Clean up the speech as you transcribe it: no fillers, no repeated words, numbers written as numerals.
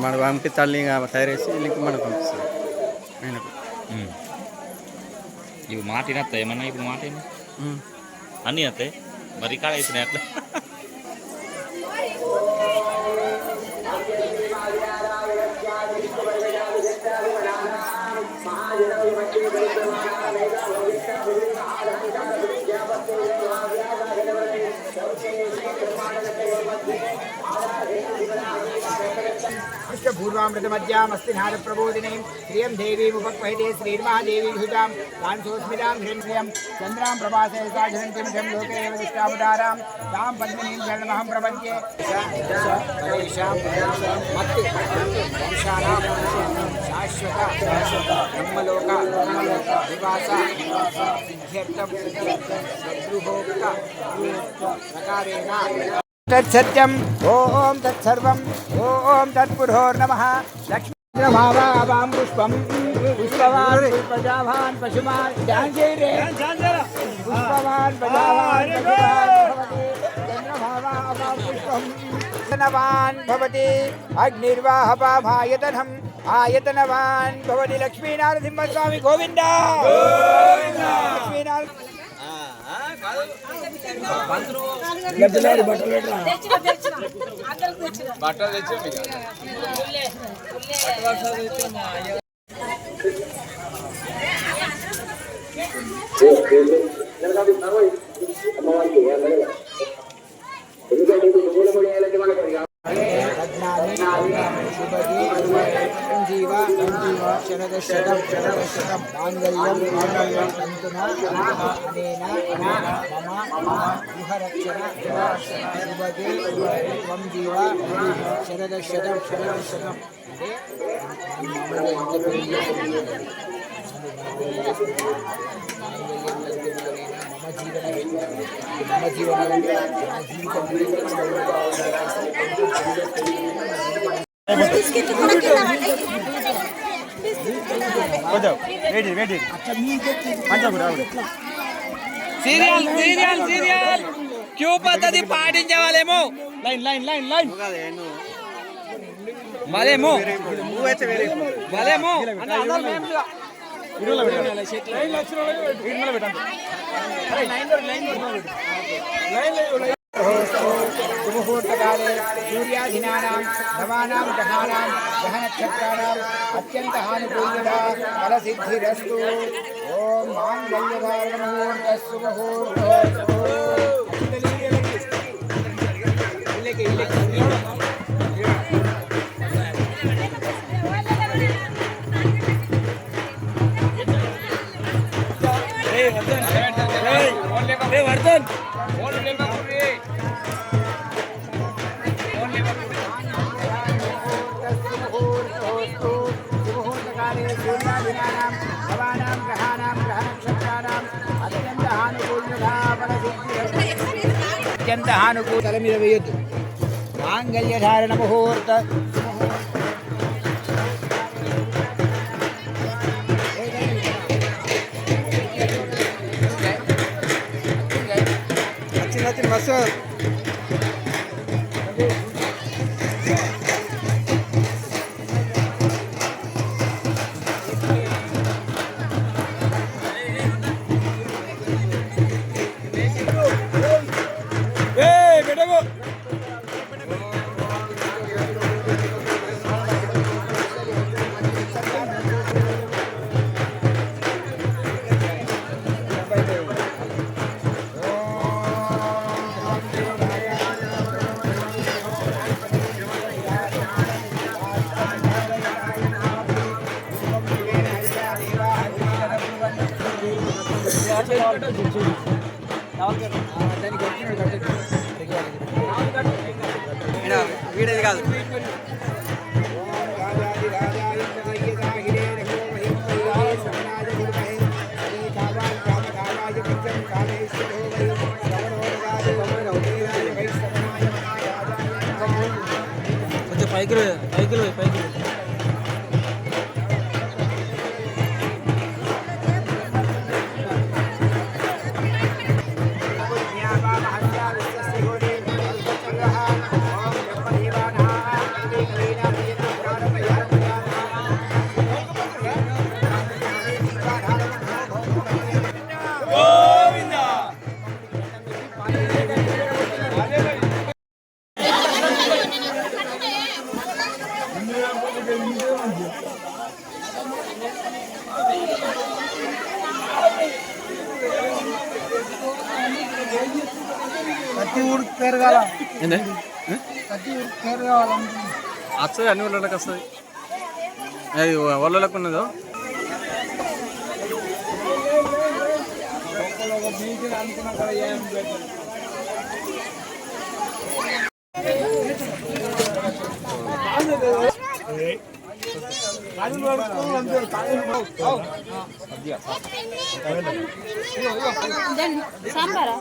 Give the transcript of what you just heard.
మన వామికి తల్లి తయారు చేసి లింక్ మనకు పంపిస్తారు ఆయనకు. ఇవి మాట వినత్తా ఏమన్నా ఇప్పుడు మాట అన్నీ వస్తాయి మరి కాడ అవుతున్నాయి అట్లా. पूर्वामृतमध्यामस्ति नारप्रबोधिनीं श्रियं देवीमुपक्वहिते श्रीर्महादेवी विहुतां कांसोस्मितां हिरण्यं चन्द्रां प्रभासे साधनन्तीं शं लोके एव दिष्टामुदारां तां पद्मिनीं शरणमहं प्रपद्ये शाश्वत ब्रह्मलोक निवास सिद्ध्यर्थं सद्गृहोक्त प्रकारेण तत्सत्यं ओम तत्सर्वं ओम तत्पुरोर्नमः लक्ष्मीभावां पुष्पं पुष्पवान् प्रजावान् पशुमान् जानजेरे पुष्पवान् प्रजावान् चन्द्रभावां पुष्पं नवान् भवति अग्निर्वाहपामायतनम् आयतनवान् भवति लक्ष्मीनारसिंहस्वामी गोविन्द लक्ष्मीनारायण शरदशतं माङ्गल्यं तन्तुना अनेन मम गृहरक्षण शुभगे त्वं जीव शरदशतं मम जीवन సీరియల్ సీరియల్ సీరియల్ క్యూ పద్ధతి పాటించే వాళ్ళేమో లైన్ లైన్ లైన్ లైన్ మరేమో మరేమో सुमुहूर्तकाले सूर्याधीनानां नवानां ग्रहाणां ग्रहनक्षत्राणाम् अत्यन्तहानुकूल्यता फलसिद्धिरस्तु ओम माङ्गल्यधारणमुहूर्तः सुमुहूर्तः అత్యంత మీద వేయద్దు మాంగళ్యధారణ ముహూర్త వచ్చిన బస్సు వీడేది కాదు కొంచెం పైకి పైకి పైకి ఏంది వస్తుంది, అన్ని ఊళ్ళకి వస్తుంది. అది వాళ్ళకి ఉన్నదో సాంబారా